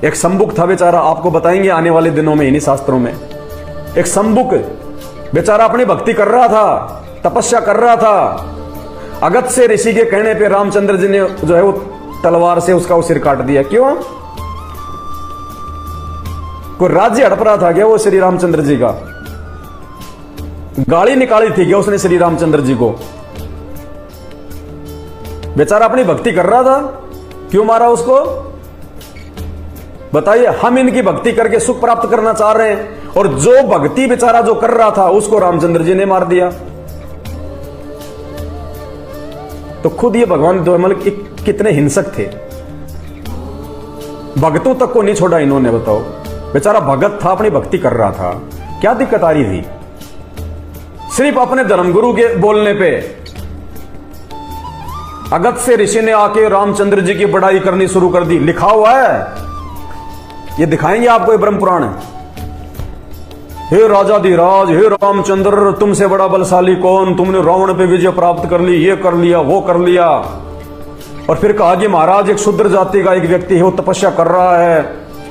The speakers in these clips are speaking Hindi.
एक संबुक था बेचारा, आपको बताएंगे आने वाले दिनों में इन्हीं शास्त्रों में। एक संबुक बेचारा अपनी भक्ति कर रहा था, तपस्या कर रहा था। अगस्त्य ऋषि के कहने पे रामचंद्र जी ने जो है वो तलवार से उसका वो सिर काट दिया। क्यों? कोई राज्य हड़प रहा था क्या वो श्री रामचंद्र जी का? गाली निकाली थी क्या उसने श्री रामचंद्र जी को? बेचारा अपनी भक्ति कर रहा था, क्यों मारा उसको? बताइए। हम इनकी भक्ति करके सुख प्राप्त करना चाह रहे हैं, और जो भक्ति बेचारा जो कर रहा था उसको रामचंद्र जी ने मार दिया। तो खुद ये भगवान मतलब कितने हिंसक थे। भक्तों तक को नहीं छोड़ा इन्होंने। बताओ, बेचारा भगत था, अपनी भक्ति कर रहा था, क्या दिक्कत आ रही थी? सिर्फ अपने धर्मगुरु के बोलने पे अगस्त्य ऋषि ने आके रामचंद्र जी की बड़ाई करनी शुरू कर दी। लिखा हुआ है, ये दिखाएंगे आपको ये ब्रह्म पुराण। हे राजाधिराज, हे रामचंद्र, तुमसे बड़ा बलशाली कौन? तुमने रावण पे विजय प्राप्त कर ली, ये कर लिया, वो कर लिया। और फिर कहा कि महाराज एक शूद्र जाति का एक व्यक्ति है, वो तपस्या कर रहा है,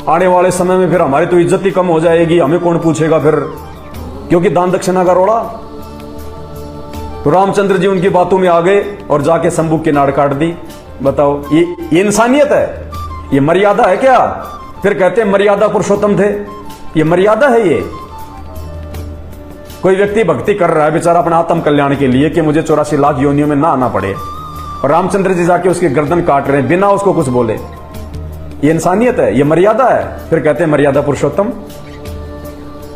आने वाले समय में फिर हमारी तो इज्जत ही कम हो जाएगी, हमें कौन पूछेगा फिर, क्योंकि दान दक्षिणा का रोड़ा। तो रामचंद्र जी उनकी बातों में आ गए और जाके संबुक की नाड़ काट दी। बताओ, ये इंसानियत है? ये मर्यादा है क्या? फिर कहते हैं मर्यादा पुरुषोत्तम थे। ये मर्यादा है? ये कोई व्यक्ति भक्ति कर रहा है बेचारा अपना आत्म कल्याण के लिए कि मुझे 84 लाख योनियों में ना आना पड़े, और रामचंद्र जी जाके उसकी गर्दन काट रहे हैं बिना उसको कुछ बोले। ये इंसानियत है? ये मर्यादा है? फिर कहते हैं मर्यादा पुरुषोत्तम।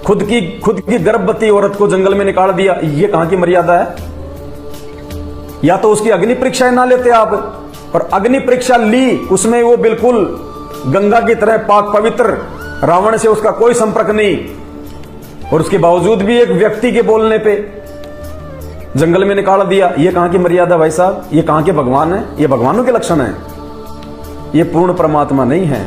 खुद की गर्भवती औरत को जंगल में निकाल दिया, ये कहां की मर्यादा है? या तो उसकी अग्नि परीक्षा ना लेते आप, और अग्नि परीक्षा ली, उसमें वो बिल्कुल गंगा की तरह पाक पवित्र, रावण से उसका कोई संपर्क नहीं, और उसके बावजूद भी एक व्यक्ति के बोलने पे जंगल में निकाल दिया। ये कहां की मर्यादा भाई साहब? ये कहां के भगवान है? ये भगवानों के लक्षण है, ये पूर्ण परमात्मा नहीं है।